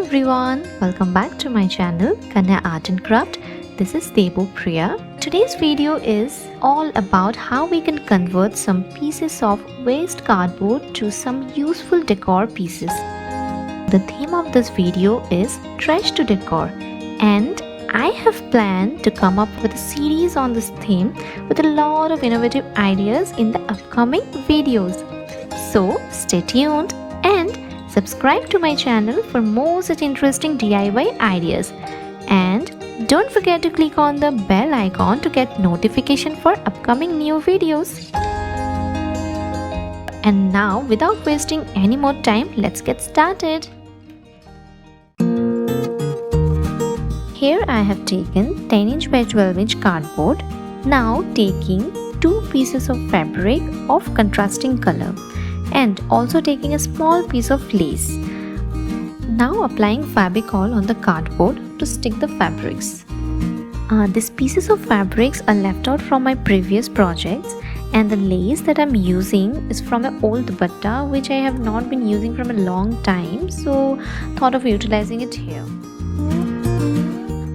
everyone, welcome back to my channel KANYA Art and Craft. This is Priya. Today's video is all about how we can convert some pieces of waste cardboard to some useful decor pieces. The theme of this video is trash to decor, and I have planned to come up with a series on this theme with a lot of innovative ideas in the upcoming videos. So stay tuned and subscribe to my channel for more such interesting DIY ideas, and don't forget to click on the bell icon to get notification for upcoming new videos. And now, without wasting any more time, let's get started. Here I have taken 10" by 12" cardboard. Now taking 2 pieces of fabric of contrasting color and also taking a small piece of lace. Now applying Fabicol on the cardboard to stick the fabrics. These pieces of fabrics are left out from my previous projects, and the lace that I'm using is from an old dupatta which I have not been using from a long time, so thought of utilizing it here.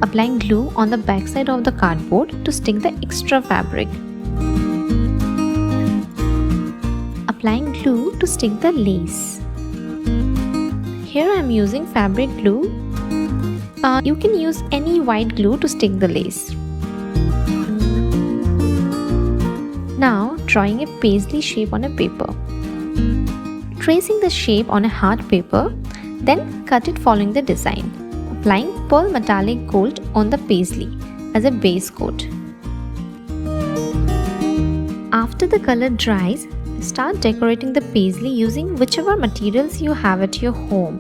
Applying glue on the back side of the cardboard to stick the extra fabric. Applying glue to stick the lace. Here I am using fabric glue. You can use any white glue to stick the lace. Now drawing a paisley shape on a paper. Tracing the shape on a hard paper, then cut it following the design. Applying pearl metallic gold on the paisley as a base coat. After the color dries, start decorating the paisley using whichever materials you have at your home.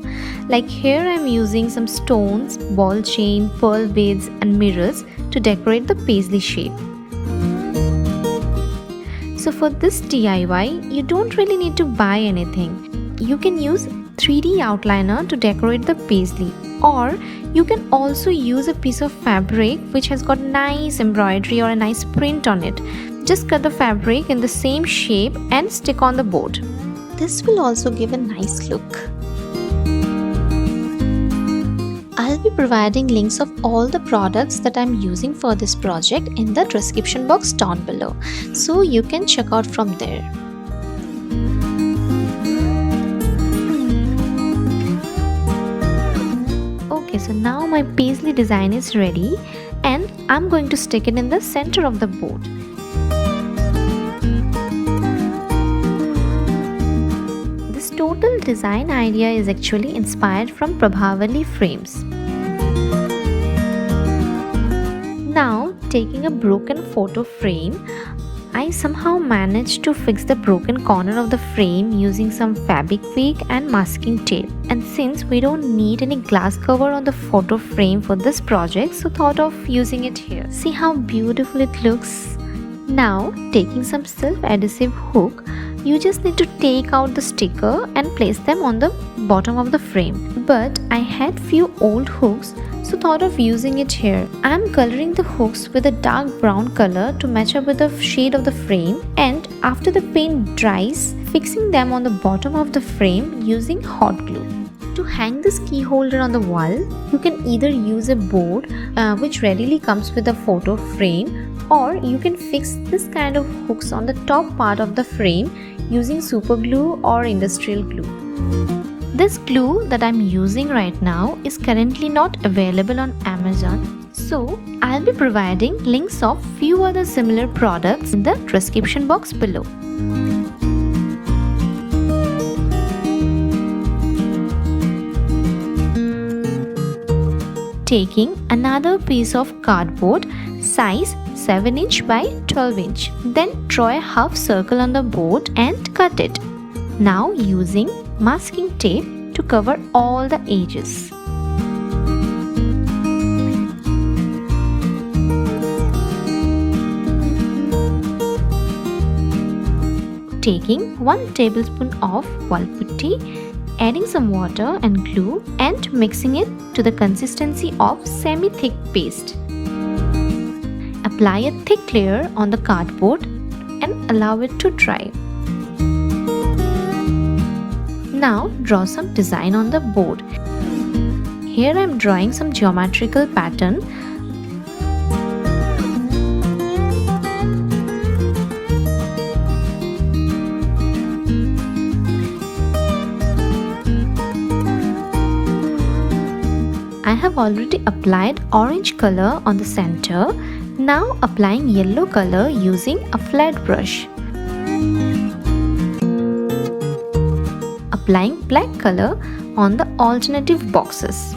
Like here I am using some stones, ball chain, pearl beads and mirrors to decorate the paisley shape. So for this DIY, you don't really need to buy anything. You can use 3D outliner to decorate the paisley, or you can also use a piece of fabric which has got nice embroidery or a nice print on it. Just cut the fabric in the same shape and stick on the board. This will also give a nice look. I'll be providing links of all the products that I'm using for this project in the description box down below, so you can check out from there. Okay, so now my paisley design is ready and I'm going to stick it in the center of the board. This total design idea is actually inspired from Prabhavali frames. Now taking a broken photo frame, I somehow managed to fix the broken corner of the frame using some Fabric and masking tape. And since we don't need any glass cover on the photo frame for this project, so thought of using it here. See how beautiful it looks. Now taking some self-adhesive hook, you just need to take out the sticker and place them on the bottom of the frame. But I had few old hooks, so thought of using it here. I am coloring the hooks with a dark brown color to match up with the shade of the frame, and after the paint dries, fixing them on the bottom of the frame using hot glue. To hang this key holder on the wall, you can either use a board which readily comes with a photo frame, or you can fix this kind of hooks on the top part of the frame using super glue or industrial glue. This glue that I'm using right now is currently not available on Amazon, so I'll be providing links of few other similar products in the description box below. Taking another piece of cardboard size 7" by 12". Then draw a half circle on the board and cut it. Now using masking tape to cover all the edges. Taking 1 tablespoon of wall putty, adding some water and glue and mixing it to the consistency of semi-thick paste. Apply a thick layer on the cardboard and allow it to dry. Now draw some design on the board. Here I am drawing some geometrical pattern. I have already applied orange color on the center. Now applying yellow color using a flat brush. Applying black color on the alternative boxes.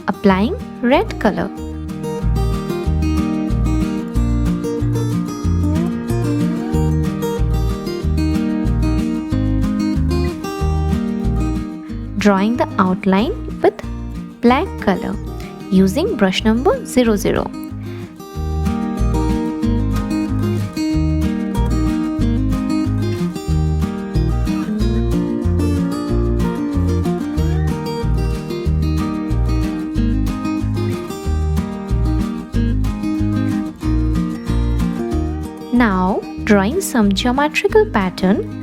Applying red color. Drawing the outline with black color using brush number 00. Now drawing some geometrical pattern.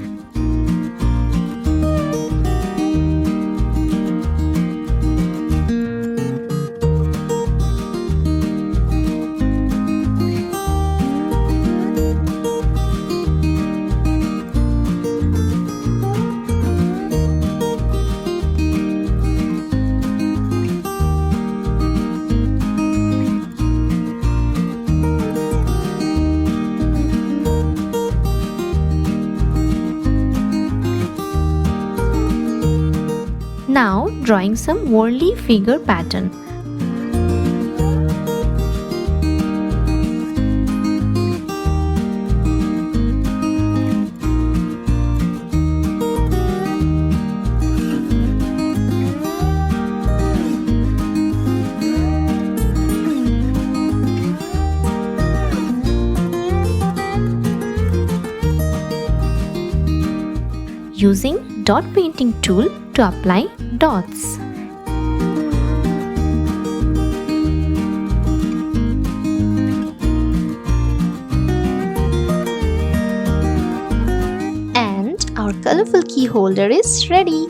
Now drawing some whirly figure pattern. Using dot painting tool to apply dots. And our colorful key holder is ready.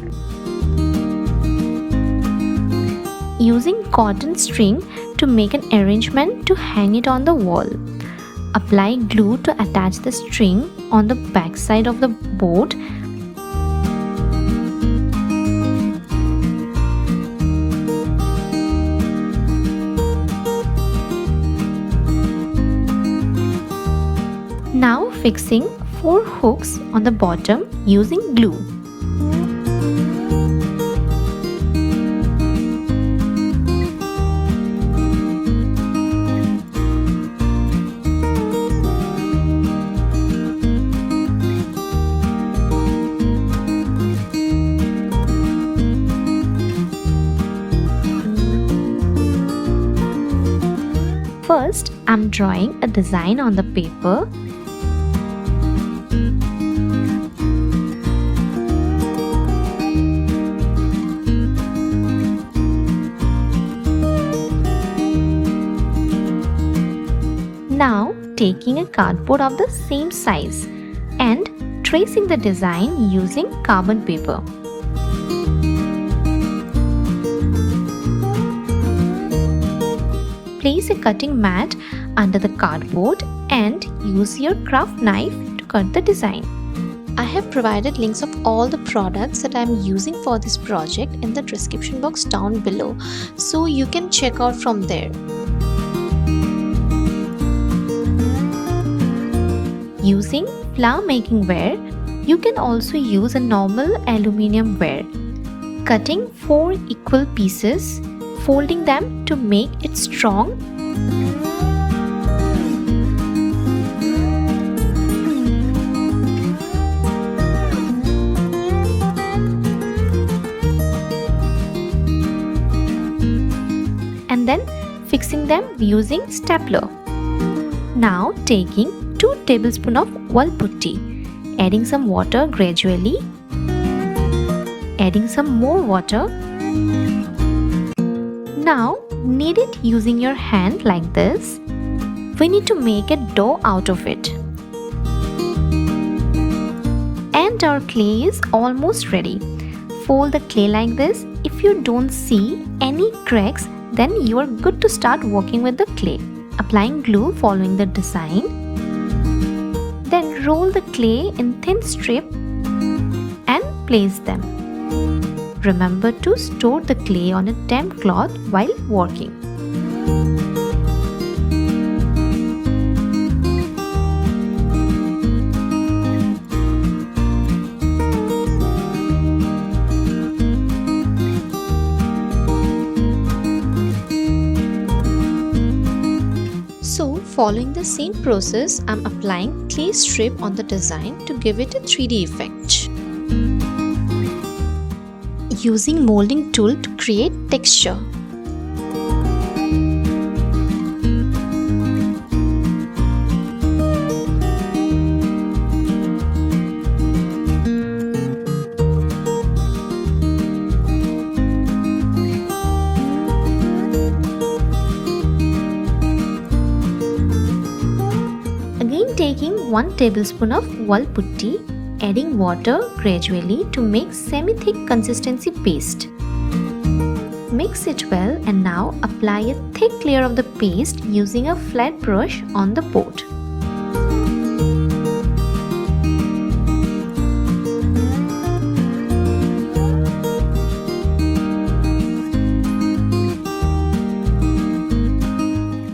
Using cotton string to make an arrangement to hang it on the wall. Apply glue to attach the string on the back side of the board. Now fixing 4 hooks on the bottom using glue. First, I'm drawing a design on the paper. Now taking a cardboard of the same size and tracing the design using carbon paper. Place a cutting mat under the cardboard and use your craft knife to cut the design. I have provided links of all the products that I am using for this project in the description box down below, so you can check out from there. Using flower making ware, you can also use a normal aluminium ware. Cutting 4 equal pieces, folding them to make it strong. And then fixing them using stapler. Now taking 2 tablespoons of wall putty, adding some water gradually. adding some more water. Now knead it using your hand like this. We need to make a dough out of it. And our clay is almost ready. Fold the clay like this. If you don't see any cracks, then you are good to start working with the clay. Applying glue following the design. Then roll the clay in thin strip and place them. Remember to store the clay on a damp cloth while working. So, following the same process, I'm applying clay strip on the design to give it a 3D effect. Using molding tool to create texture. Again taking 1 tablespoon of wall putty, adding water gradually to make semi-thick consistency paste. Mix it well and now apply a thick layer of the paste using a flat brush on the board.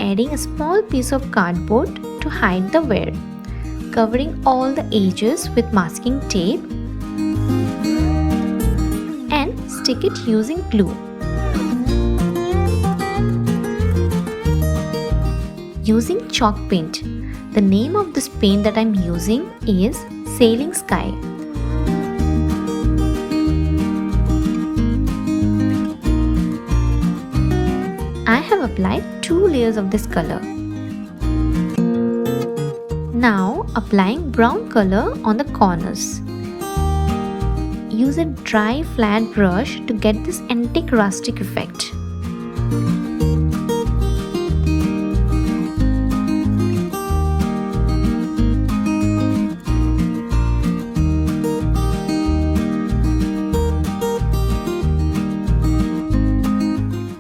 Adding a small piece of cardboard to hide the wear. Covering all the edges with masking tape and stick it using glue. Using chalk paint. The name of this paint that I'm using is Sailing Sky. I have applied 2 layers of this color. Now applying brown color on the corners. Use a dry flat brush to get this antique rustic effect.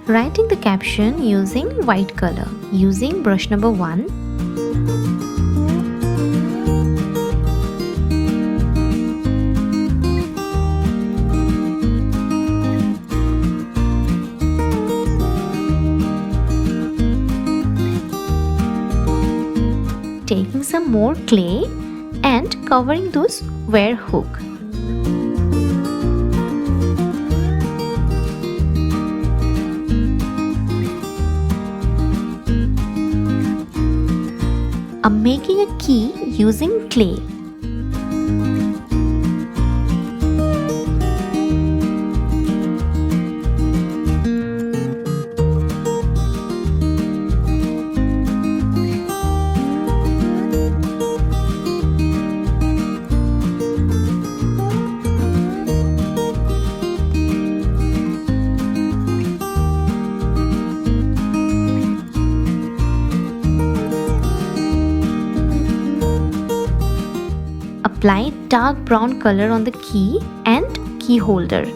Writing the caption using white color. Using brush number 1. Taking some more clay and covering those wear hook. I'm making a key using clay. Apply dark brown color on the key and key holder.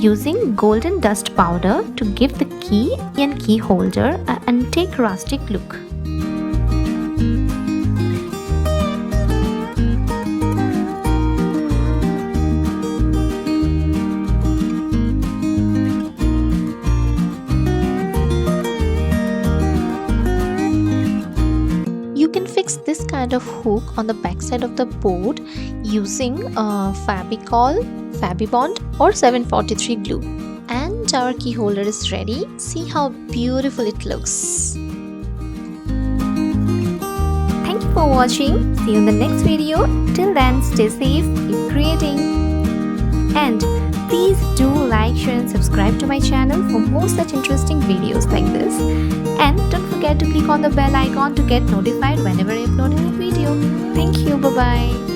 Using golden dust powder to give the key and key holder an antique rustic look. You can fix this kind of hook on the back side of the board using Fabicol, Fabibond or 743 glue. And our key holder is ready. See how beautiful it looks. Thank you for for watching. See you in the next video. Till then, stay safe, keep creating. And please do like, share and subscribe to my channel for more such interesting videos like this. And don't forget to click on the bell icon to get notified whenever I upload a new video. Thank you. Bye-bye.